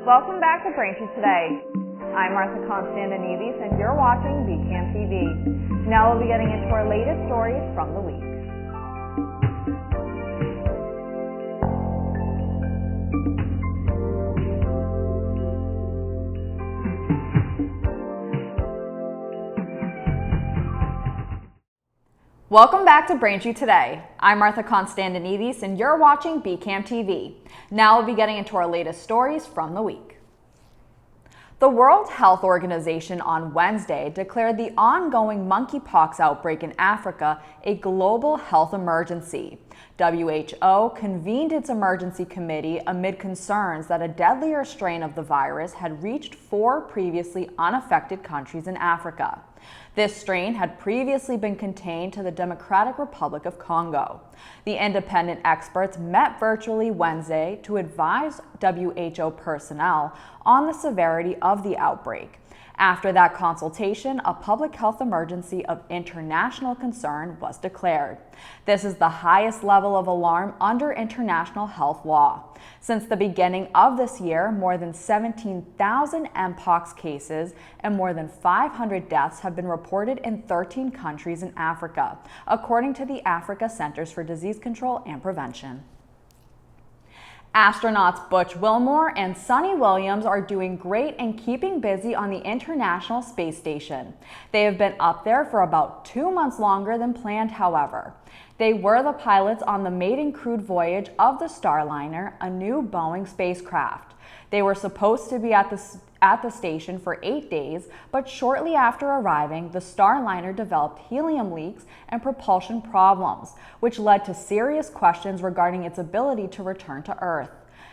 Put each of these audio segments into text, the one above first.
Welcome back to Braintree Today. I'm Martha Konstandinidis and you're watching BCAM TV. Now we'll be getting into our latest stories from the week. Welcome back to Braintree Today. I'm Martha Konstandinidis and you're watching BCAM TV. Now we'll be getting into our latest stories from the week. The World Health Organization on Wednesday declared the ongoing monkeypox outbreak in Africa a global health emergency. WHO convened its emergency committee amid concerns that a deadlier strain of the virus had reached 4 previously unaffected countries in Africa. This strain had previously been contained to the Democratic Republic of Congo. The independent experts met virtually Wednesday to advise WHO personnel on the severity of the outbreak. After that consultation, a public health emergency of international concern was declared. This is the highest level of alarm under international health law. Since the beginning of this year, more than 17,000 Mpox cases and more than 500 deaths have been reported in 13 countries in Africa, according to the Africa Centers for Disease Control and Prevention. Astronauts Butch Wilmore and Suni Williams are doing great and keeping busy on the International Space Station. They have been up there for about 2 months longer than planned, however. They were the pilots on the maiden crewed voyage of the Starliner, a new Boeing spacecraft. They were supposed to be at the station for 8 days, but shortly after arriving, the Starliner developed helium leaks and propulsion problems, which led to serious questions regarding its ability to return to Earth.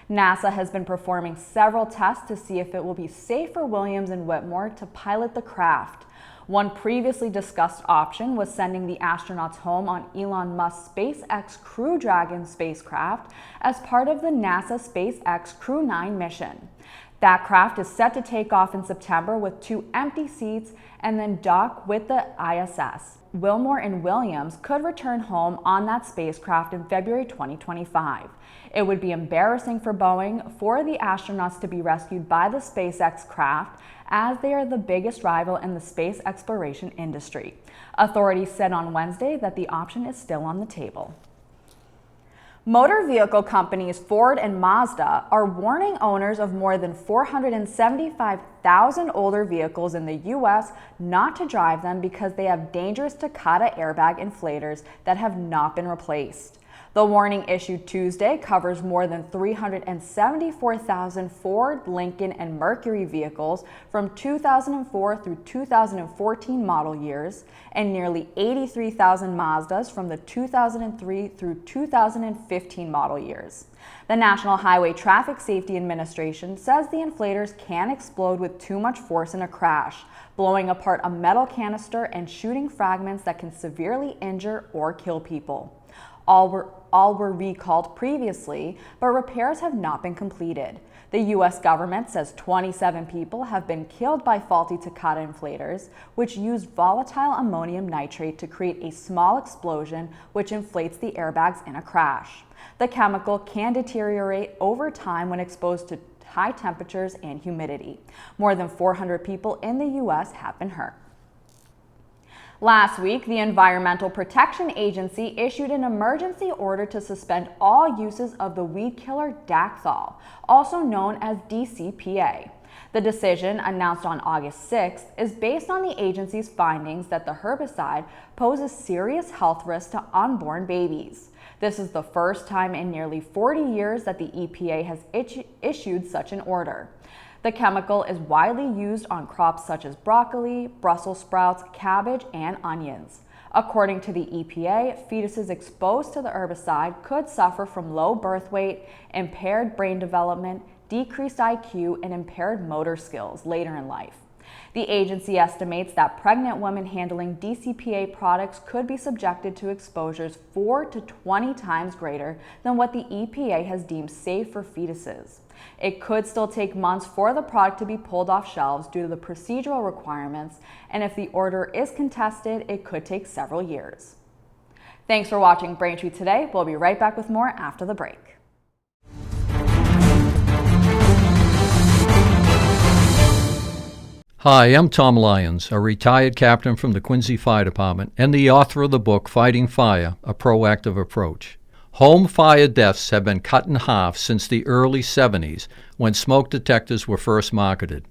NASA has been performing several tests to see if it will be safe for Williams and Whitmore to pilot the craft. One previously discussed option was sending the astronauts home on Elon Musk's SpaceX Crew Dragon spacecraft as part of the NASA SpaceX Crew 9 mission. That craft is set to take off in September with 2 empty seats and then dock with the ISS. Wilmore and Williams could return home on that spacecraft in February 2025. It would be embarrassing for Boeing for the astronauts to be rescued by the SpaceX craft, as they are the biggest rival in the space exploration industry. Authorities said on Wednesday that the option is still on the table. Motor vehicle companies Ford and Mazda are warning owners of more than 475,000 older vehicles in the U.S. not to drive them because they have dangerous Takata airbag inflators that have not been replaced. The warning issued Tuesday covers more than 374,000 Ford, Lincoln, and Mercury vehicles from 2004 through 2014 model years and nearly 83,000 Mazdas from the 2003 through 2015 model years. The National Highway Traffic Safety Administration says the inflators can explode with too much force in a crash, blowing apart a metal canister and shooting fragments that can severely injure or kill people. All were recalled previously, but repairs have not been completed. The U.S. government says 27 people have been killed by faulty Takata inflators, which use volatile ammonium nitrate to create a small explosion which inflates the airbags in a crash. The chemical can deteriorate over time when exposed to high temperatures and humidity. More than 400 people in the U.S. have been hurt. Last week, the Environmental Protection Agency issued an emergency order to suspend all uses of the weed killer Dacthal, also known as DCPA. The decision, announced on August 6th, is based on the agency's findings that the herbicide poses serious health risks to unborn babies. This is the first time in nearly 40 years that the EPA has issued such an order. The chemical is widely used on crops such as broccoli, Brussels sprouts, cabbage, and onions. According to the EPA, fetuses exposed to the herbicide could suffer from low birth weight, impaired brain development, decreased IQ, and impaired motor skills later in life. The agency estimates that pregnant women handling DCPA products could be subjected to exposures 4 to 20 times greater than what the EPA has deemed safe for fetuses. It could still take months for the product to be pulled off shelves due to the procedural requirements, and if the order is contested, it could take several years. Thanks for watching Braintree Today. We'll be right back with more after the break. Hi, I'm Tom Lyons, a retired captain from the Quincy Fire Department and the author of the book Fighting Fire, A Proactive Approach. Home fire deaths have been cut in half since the early 70s when smoke detectors were first marketed.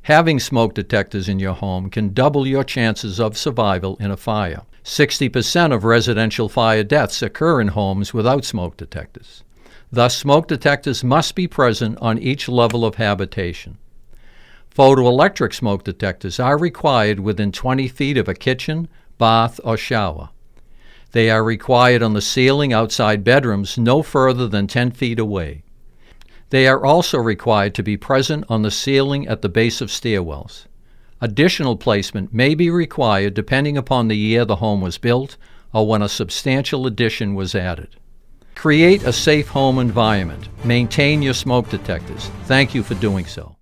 Having smoke detectors in your home can double your chances of survival in a fire. 60% of residential fire deaths occur in homes without smoke detectors. Thus, smoke detectors must be present on each level of habitation. Photoelectric smoke detectors are required within 20 feet of a kitchen, bath, or shower. They are required on the ceiling outside bedrooms no further than 10 feet away. They are also required to be present on the ceiling at the base of stairwells. Additional placement may be required depending upon the year the home was built or when a substantial addition was added. Create a safe home environment. Maintain your smoke detectors. Thank you for doing so.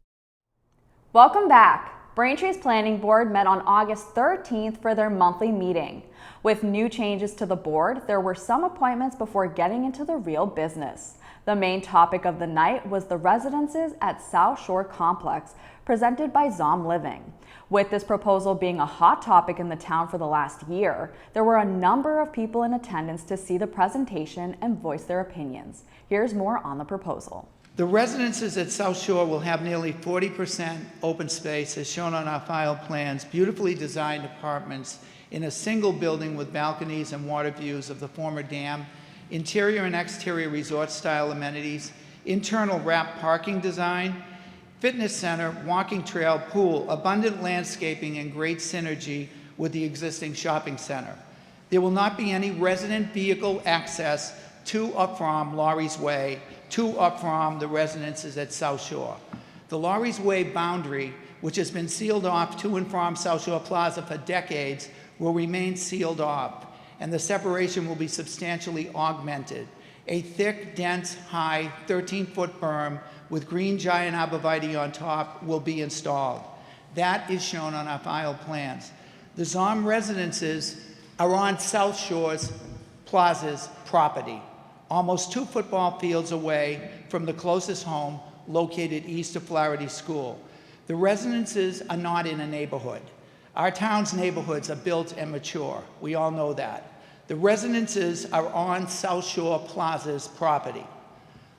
Welcome back. Braintree's Planning Board met on August 13th for their monthly meeting. With new changes to the board, there were some appointments before getting into the real business. The main topic of the night was the residences at South Shore Complex, presented by Zom Living. With this proposal being a hot topic in the town for the last year, there were a number of people in attendance to see the presentation and voice their opinions. Here's more on the proposal. The residences at South Shore will have nearly 40% open space, as shown on our file plans, beautifully designed apartments in a single building with balconies and water views of the former dam, interior and exterior resort-style amenities, internal wrap parking design, fitness center, walking trail, pool, abundant landscaping, and great synergy with the existing shopping center. There will not be any resident vehicle access to or from Laurie's Way, to or from the residences at South Shore. The Laurie's Way boundary, which has been sealed off to and from South Shore Plaza for decades, will remain sealed off, and the separation will be substantially augmented. A thick, dense, high, 13-foot berm with green giant arborvitae on top will be installed. That is shown on our file plans. The Zom residences are on South Shore's Plaza's property, almost 2 football fields away from the closest home located east of Flaherty School. The residences are not in a neighborhood. Our town's neighborhoods are built and mature. We all know that. The residences are on South Shore Plaza's property.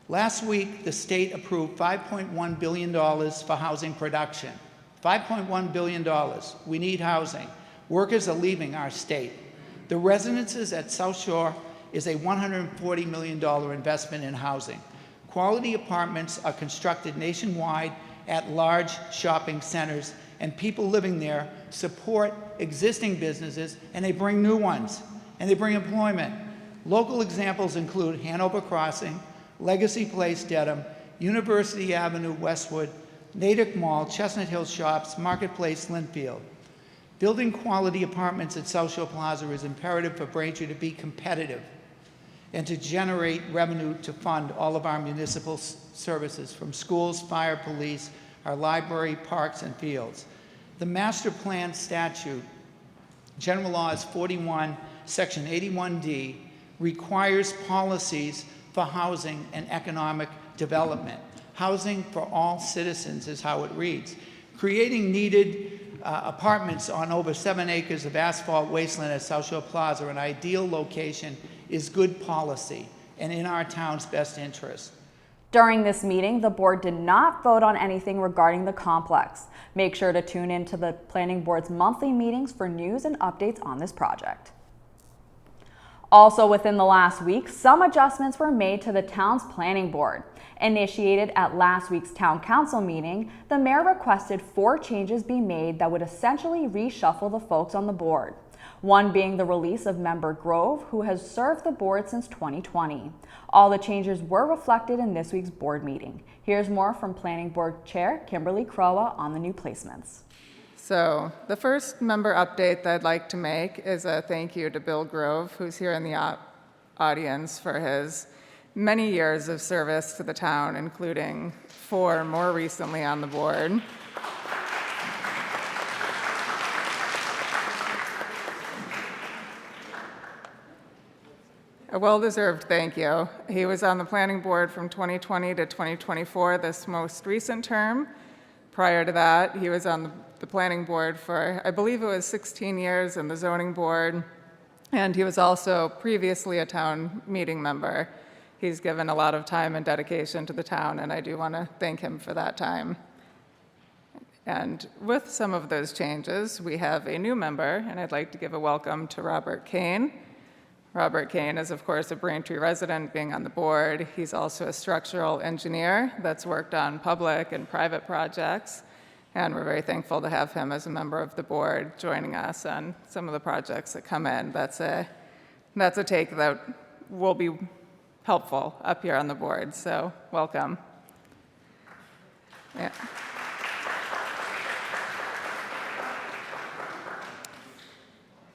Last week, the state approved $5.1 billion for housing production. $5.1 billion. We need housing. Workers are leaving our state. The residences at South Shore is a $140 million investment in housing. Quality apartments are constructed nationwide at large shopping centers, and people living there support existing businesses, and they bring new ones, and they bring employment. Local examples include Hanover Crossing, Legacy Place Dedham, University Avenue Westwood, Natick Mall, Chestnut Hill Shops, Marketplace Linfield. Building quality apartments at South Shore Plaza is imperative for Braintree to be competitive and to generate revenue to fund all of our municipal services, from schools, fire, police, our library, parks, and fields. The master plan statute, General Laws 41, Section 81D, requires policies for housing and economic development. Housing for all citizens is how it reads. Creating needed apartments on over 7 acres of asphalt wasteland at South Shore Plaza, an ideal location, is good policy and in our town's best interest. During this meeting, the board did not vote on anything regarding the complex. Make sure to tune in to the Planning Board's monthly meetings for news and updates on this project. Also within the last week, some adjustments were made to the town's planning board. Initiated at last week's town council meeting, the mayor requested 4 changes be made that would essentially reshuffle the folks on the board. One being the release of member Grove, who has served the board since 2020. All the changes were reflected in this week's board meeting. Here's more from Planning Board Chair Kimberly Crowa on the new placements. So the first member update that I'd like to make is a thank you to Bill Grove, who's here in the audience, for his many years of service to the town, including 4 more recently on the board. A well-deserved thank you. He was on the planning board from 2020 to 2024, this most recent term. prior to that, he was on the planning board for, I believe it was 16 years, and the zoning board, and he was also previously a town meeting member. He's given a lot of time and dedication to the town, and I do want to thank him for that time. And with some of those changes, we have a new member, and I'd like to give a welcome to Robert Kane. Robert Kane is, of course, a Braintree resident being on the board. He's also a structural engineer that's worked on public and private projects, and we're very thankful to have him as a member of the board joining us on some of the projects that come in. That's a take that will be helpful up here on the board, so welcome. Yeah.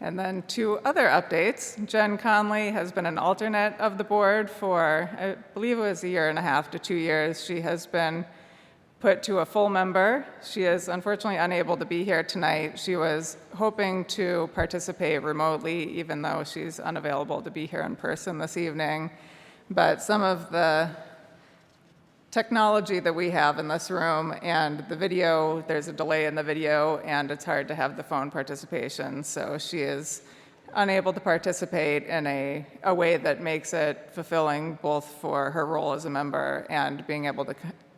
And then two other updates. Jen Conley has been an alternate of the board for, I believe it was 1.5 to 2 years. She has been put to a full member. She is unfortunately unable to be here tonight. She was hoping to participate remotely, even though she's unavailable to be here in person this evening. But some of the technology that we have in this room and the video, there's a delay in the video, and it's hard to have the phone participation. So she is unable to participate in a way that makes it fulfilling both for her role as a member and being able to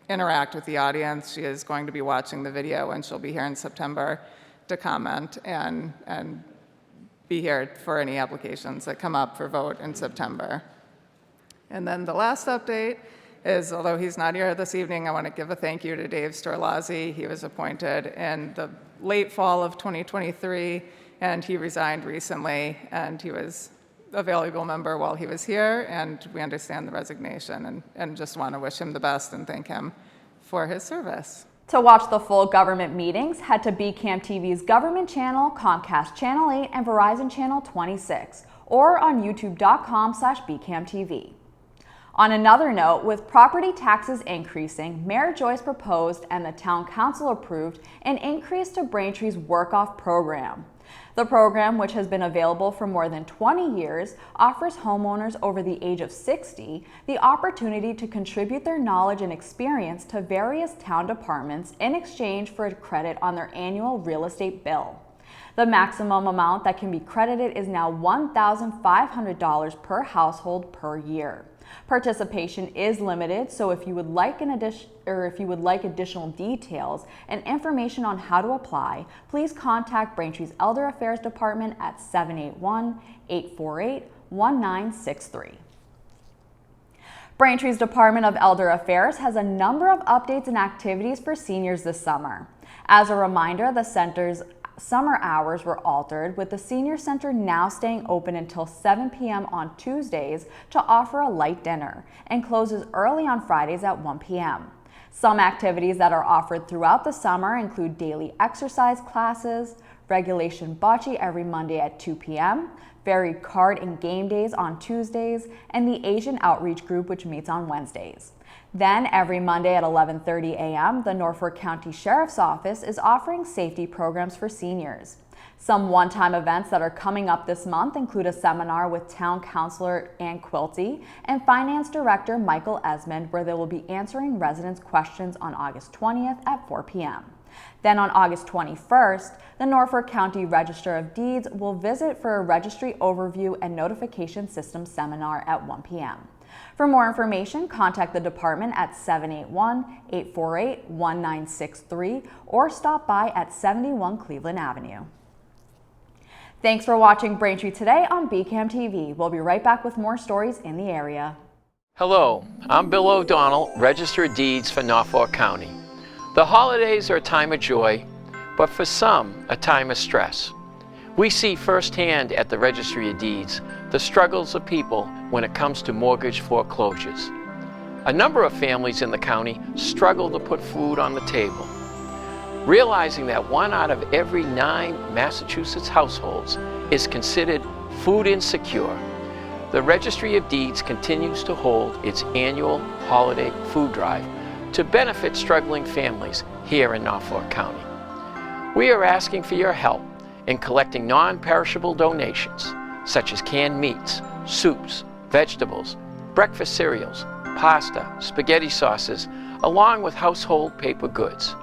interact with the audience. She is going to be watching the video, and she'll be here in September to comment and be here for any applications that come up for vote in September. And then the last update is, although he's not here this evening, I want to give a thank you to Dave Storlazzi. He was appointed in the late fall of 2023, and he resigned recently, and he was a valuable member while he was here, and we understand the resignation, and just want to wish him the best and thank him for his service. To watch the full government meetings, head to BCAM TV's government channel, Comcast Channel 8, and Verizon Channel 26, or on youtube.com/BCAMTV. On another note, with property taxes increasing, Mayor Joyce proposed and the Town Council approved an increase to Braintree's Work-Off program. The program, which has been available for more than 20 years, offers homeowners over the age of 60 the opportunity to contribute their knowledge and experience to various town departments in exchange for a credit on their annual real estate bill. The maximum amount that can be credited is now $1,500 per household per year. Participation is limited, so if you would like additional details and information on how to apply, please contact Braintree's Elder Affairs Department at 781-848-1963. Braintree's Department of Elder Affairs has a number of updates and activities for seniors this summer. As a reminder, the center's summer hours were altered, with the Senior Center now staying open until 7 p.m. on Tuesdays to offer a light dinner, and closes early on Fridays at 1 p.m. Some activities that are offered throughout the summer include daily exercise classes, regulation bocce every Monday at 2 p.m., varied card and game days on Tuesdays, and the Asian Outreach Group, which meets on Wednesdays. Then, every Monday at 11:30 a.m., the Norfolk County Sheriff's Office is offering safety programs for seniors. Some one-time events that are coming up this month include a seminar with Town Councilor Ann Quilty and Finance Director Michael Esmond, where they will be answering residents' questions on August 20th at 4 p.m. Then on August 21st, the Norfolk County Register of Deeds will visit for a registry overview and notification system seminar at 1 p.m. For more information, contact the department at 781-848-1963 or stop by at 71 Cleveland Avenue. Thanks for watching Braintree Today on BCAM TV. We'll be right back with more stories in the area. Hello, I'm Bill O'Donnell, Register of Deeds for Norfolk County. The holidays are a time of joy, but for some, a time of stress. We see firsthand at the Registry of Deeds the struggles of people when it comes to mortgage foreclosures. A number of families in the county struggle to put food on the table. Realizing that 1 out of every 9 Massachusetts households is considered food insecure, the Registry of Deeds continues to hold its annual holiday food drive to benefit struggling families here in Norfolk County. We are asking for your help in collecting non-perishable donations such as canned meats, soups, vegetables, breakfast cereals, pasta, spaghetti sauces, along with household paper goods.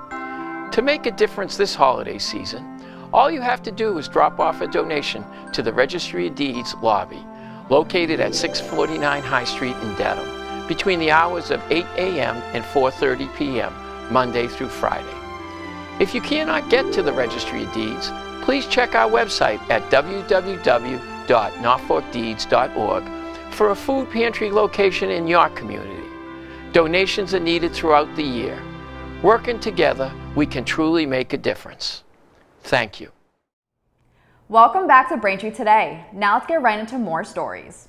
To make a difference this holiday season, all you have to do is drop off a donation to the Registry of Deeds lobby, located at 649 High Street in Dedham, between the hours of 8 a.m. and 4:30 p.m., Monday through Friday. If you cannot get to the Registry of Deeds, please check our website at www.norfolkdeeds.org for a food pantry location in your community. Donations are needed throughout the year. Working together, we can truly make a difference. Thank you. Welcome back to Braintree Today. Now let's get right into more stories.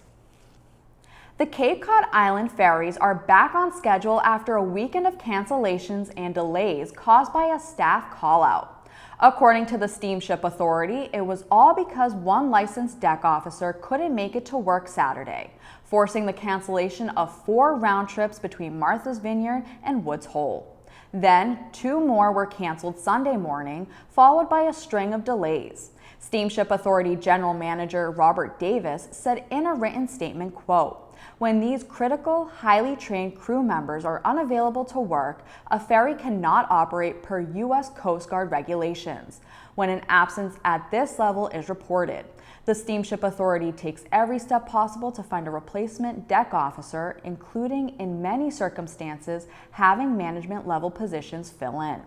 The Cape Cod Island ferries are back on schedule after a weekend of cancellations and delays caused by a staff call-out. According to the Steamship Authority, it was all because one licensed deck officer couldn't make it to work Saturday, forcing the cancellation of 4 round trips between Martha's Vineyard and Woods Hole. Then, 2 more were canceled Sunday morning, followed by a string of delays. Steamship Authority General Manager Robert Davis said in a written statement, quote, "When these critical, highly trained crew members are unavailable to work, a ferry cannot operate per U.S. Coast Guard regulations when an absence at this level is reported. The Steamship Authority takes every step possible to find a replacement deck officer, including, in many circumstances, having management level positions fill in.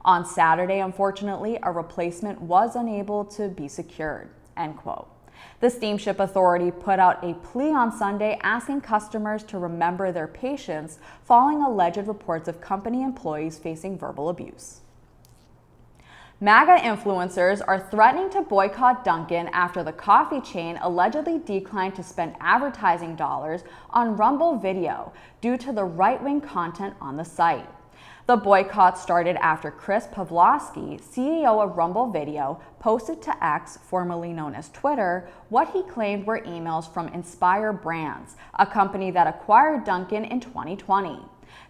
On Saturday, unfortunately, a replacement was unable to be secured." End quote. The Steamship Authority put out a plea on Sunday asking customers to remember their patience following alleged reports of company employees facing verbal abuse. MAGA influencers are threatening to boycott Dunkin' after the coffee chain allegedly declined to spend advertising dollars on Rumble Video due to the right-wing content on the site. The boycott started after Chris Pavlovski, CEO of Rumble Video, posted to X, formerly known as Twitter, what he claimed were emails from Inspire Brands, a company that acquired Dunkin' in 2020.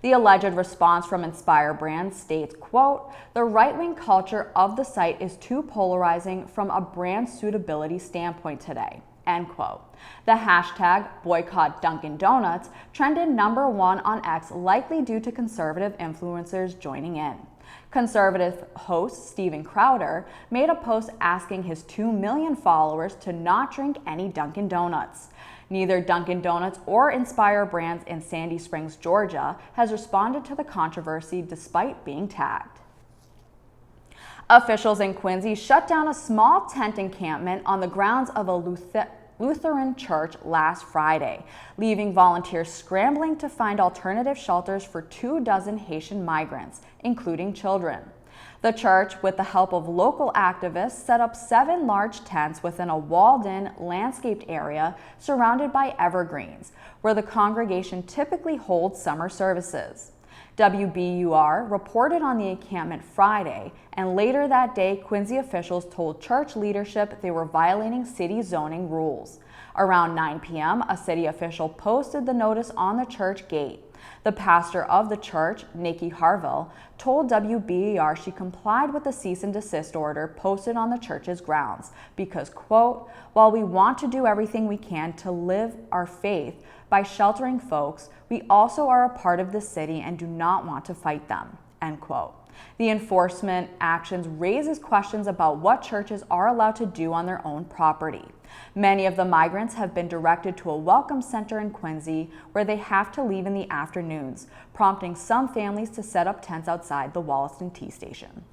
The alleged response from Inspire Brands states, quote, "The right-wing culture of the site is too polarizing from a brand suitability standpoint today." End quote. The hashtag boycott Dunkin' Donuts trended #1 on X, likely due to conservative influencers joining in. Conservative host Steven Crowder made a post asking his 2 million followers to not drink any Dunkin' Donuts. Neither Dunkin' Donuts or Inspire Brands in Sandy Springs, Georgia, has responded to the controversy despite being tagged. Officials in Quincy shut down a small tent encampment on the grounds of a Lutheran church last Friday, leaving volunteers scrambling to find alternative shelters for 24 Haitian migrants, including children. The church, with the help of local activists, set up 7 large tents within a walled-in, landscaped area surrounded by evergreens, where the congregation typically holds summer services. WBUR reported on the encampment Friday, and later that day, Quincy officials told church leadership they were violating city zoning rules. Around 9 p.m., a city official posted the notice on the church gate. The pastor of the church, Nikki Harville, told WBUR she complied with the cease and desist order posted on the church's grounds because, quote, "While we want to do everything we can to live our faith by sheltering folks, we also are a part of the city and do not want to fight them," end quote. The enforcement actions raises questions about what churches are allowed to do on their own property. Many of the migrants have been directed to a welcome center in Quincy where they have to leave in the afternoons, prompting some families to set up tents outside the Wollaston T station.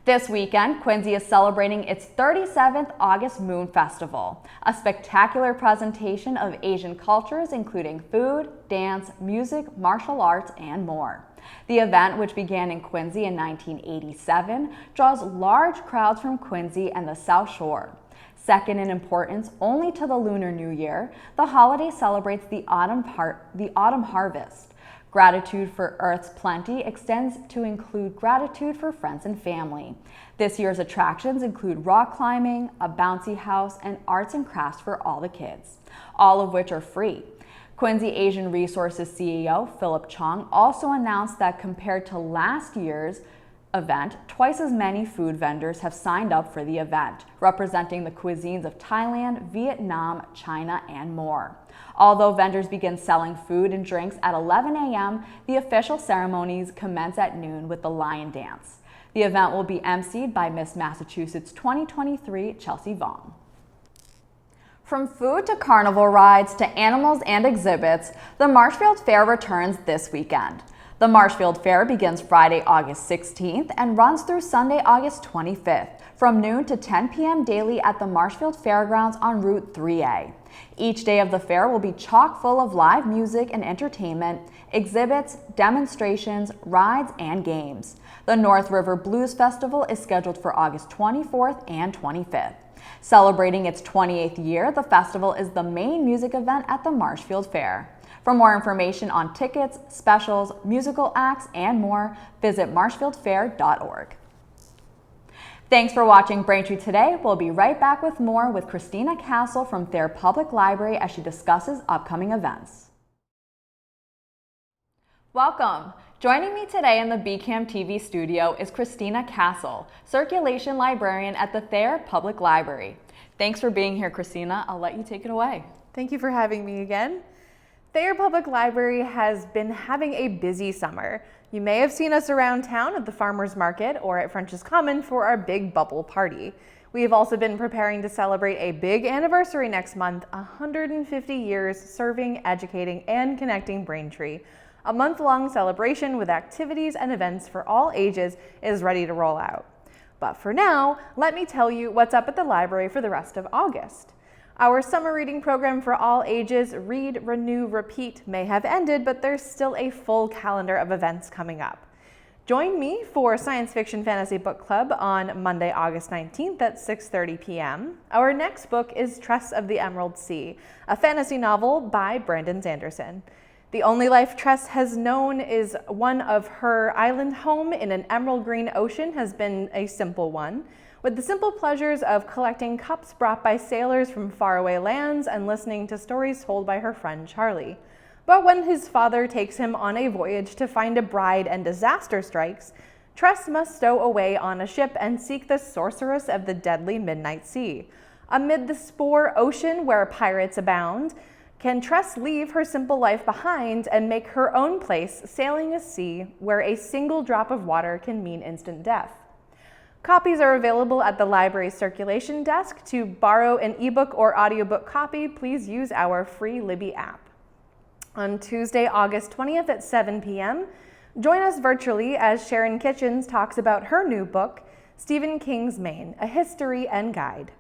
This weekend, Quincy is celebrating its 37th August Moon Festival, a spectacular presentation of Asian cultures including food, dance, music, martial arts, and more. The event, which began in Quincy in 1987, draws large crowds from Quincy and the South Shore. Second in importance only to the Lunar New Year, the holiday celebrates the autumn harvest. Gratitude for Earth's plenty extends to include gratitude for friends and family. This year's attractions include rock climbing, a bouncy house, and arts and crafts for all the kids, all of which are free. Quincy Asian Resources CEO Philip Chong also announced that compared to last year's event, twice as many food vendors have signed up for the event, representing the cuisines of Thailand, Vietnam, China, and more. Although vendors begin selling food and drinks at 11 a.m., the official ceremonies commence at noon with the Lion Dance. The event will be emceed by Miss Massachusetts 2023, Chelsea Vaughn. From food to carnival rides to animals and exhibits, the Marshfield Fair returns this weekend. The Marshfield Fair begins Friday, August 16th and runs through Sunday, August 25th, from noon to 10 p.m. daily at the Marshfield Fairgrounds on Route 3A. Each day of the fair will be chock full of live music and entertainment, exhibits, demonstrations, rides, and games. The North River Blues Festival is scheduled for August 24th and 25th. Celebrating its 28th year, the festival is the main music event at the Marshfield Fair. For more information on tickets, specials, musical acts, and more, visit marshfieldfair.org. Thanks for watching Braintree today. We'll be right back with more with Christina Castle from Thayer Public Library as she discusses upcoming events. Welcome. Joining me today in the BCAM TV studio is Christina Castle, Circulation Librarian at the Thayer Public Library. Thanks for being here, Christina. I'll let you take it away. Thank you for having me again. Thayer Public Library has been having a busy summer. You may have seen us around town at the Farmers Market or at French's Common for our big bubble party. We have also been preparing to celebrate a big anniversary next month, 150 years serving, educating, and connecting Braintree. A month-long celebration with activities and events for all ages is ready to roll out. But for now, let me tell you what's up at the library for the rest of August. Our summer reading program for all ages, Read, Renew, Repeat, may have ended, but there's still a full calendar of events coming up. Join me for Science Fiction Fantasy Book Club on Monday, August 19th at 6:30 p.m. Our next book is Tress of the Emerald Sea, a fantasy novel by Brandon Sanderson. The only life Tress has known is one of her island home in an emerald green ocean has been a simple one, with the simple pleasures of collecting cups brought by sailors from faraway lands and listening to stories told by her friend Charlie. But when his father takes him on a voyage to find a bride and disaster strikes, Tress must stow away on a ship and seek the sorceress of the deadly midnight sea. Amid the spore ocean where pirates abound, can Tress leave her simple life behind and make her own place sailing a sea where a single drop of water can mean instant death? Copies are available at the library's circulation desk. To borrow an ebook or audiobook copy, please use our free Libby app. On Tuesday, August 20th at 7 p.m., join us virtually as Sharon Kitchens talks about her new book, Stephen King's Maine, A History and Guide.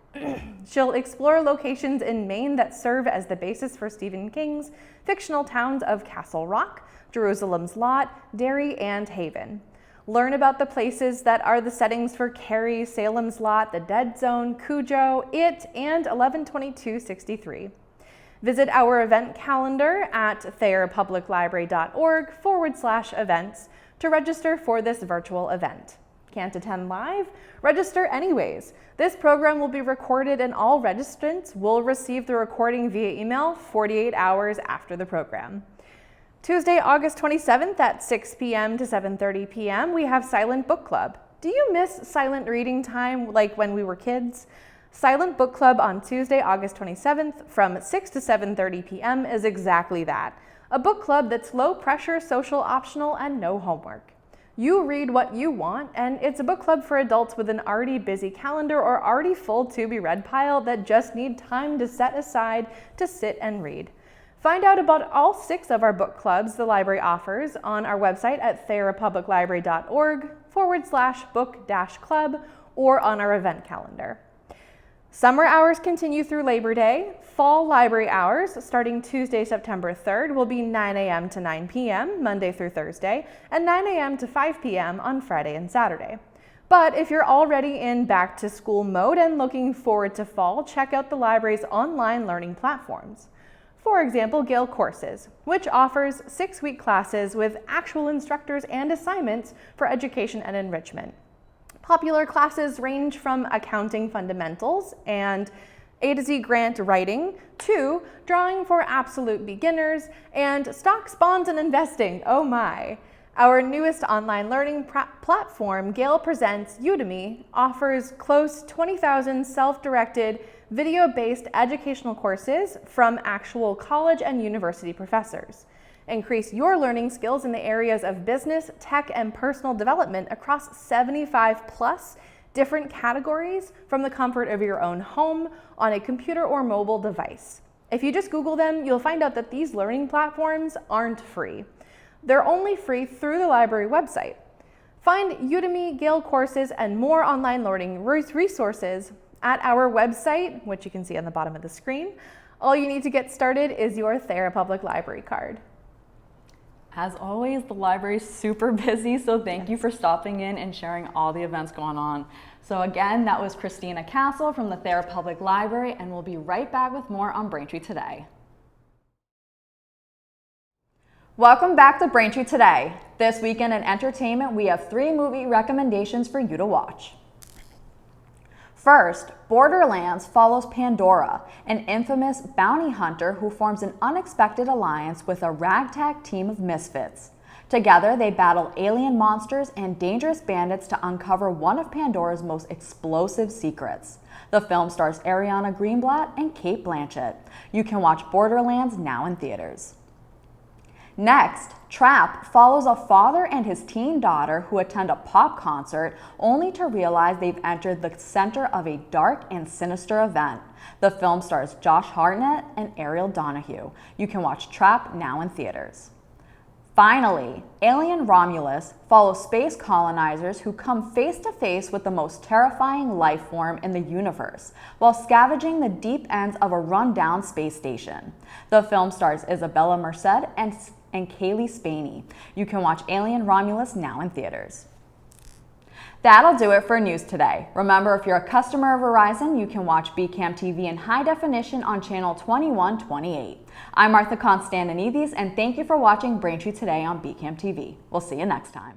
She'll explore locations in Maine that serve as the basis for Stephen King's fictional towns of Castle Rock, Jerusalem's Lot, Derry, and Haven. Learn about the places that are the settings for Carrie, Salem's Lot, the Dead Zone, Cujo, It, and 112263. Visit our event calendar at thayerpubliclibrary.org/events to register for this virtual event. Can't attend live? Register anyways. This program will be recorded and all registrants will receive the recording via email 48 hours after the program. Tuesday, August 27th at 6 p.m. to 7:30 p.m. we have Silent Book Club. Do you miss silent reading time like when we were kids? Silent Book Club on Tuesday, August 27th from 6 to 7:30 p.m. is exactly that. A book club that's low pressure, social optional, and no homework. You read what you want, and it's a book club for adults with an already busy calendar or already full to-be-read pile that just need time to set aside to sit and read. Find out about all 6 of our book clubs the library offers on our website at thayerpubliclibrary.org/book-club or on our event calendar. Summer hours continue through Labor Day. Fall library hours, starting Tuesday, September 3rd, will be 9 a.m. to 9 p.m. Monday through Thursday, and 9 a.m. to 5 p.m. on Friday and Saturday. But if you're already in back-to-school mode and looking forward to fall, check out the library's online learning platforms. For example, Gale Courses, which offers 6-week classes with actual instructors and assignments for education and enrichment. Popular classes range from accounting fundamentals and A to Z grant writing to drawing for absolute beginners and stocks, bonds, and investing. Oh my. Our newest online learning platform, Gale Presents Udemy, offers close 20,000 self-directed, video-based educational courses from actual college and university professors. Increase your learning skills in the areas of business, tech, and personal development across 75 plus different categories from the comfort of your own home on a computer or mobile device. If you just Google them, you'll find out that these learning platforms aren't free. They're only free through the library website. Find Udemy, Gale courses, and more online learning resources at our website, which you can see on the bottom of the screen. All you need to get started is your Thayer Public Library card. As always, the library is super busy, so thank you for stopping in and sharing all the events going on. So again, that was Christina Castle from the Thayer Public Library, and we'll be right back with more on Braintree Today. Welcome back to Braintree Today. This weekend in entertainment, we have 3 movie recommendations for you to watch. First, Borderlands follows Pandora, an infamous bounty hunter who forms an unexpected alliance with a ragtag team of misfits. Together, they battle alien monsters and dangerous bandits to uncover one of Pandora's most explosive secrets. The film stars Ariana Greenblatt and Cate Blanchett. You can watch Borderlands now in theaters. Next, Trap follows a father and his teen daughter who attend a pop concert only to realize they've entered the center of a dark and sinister event. The film stars Josh Hartnett and Ariel Donahue. You can watch Trap now in theaters. Finally, Alien Romulus follows space colonizers who come face to face with the most terrifying life form in the universe while scavenging the deep ends of a rundown space station. The film stars Isabella Merced and Kaylee Spaney. You can watch Alien Romulus now in theaters. That'll do it for news today. Remember, if you're a customer of Verizon, you can watch BCAM TV in high definition on channel 2128. I'm Martha Konstandinidis, and thank you for watching Braintree Today on BCAM TV. We'll see you next time.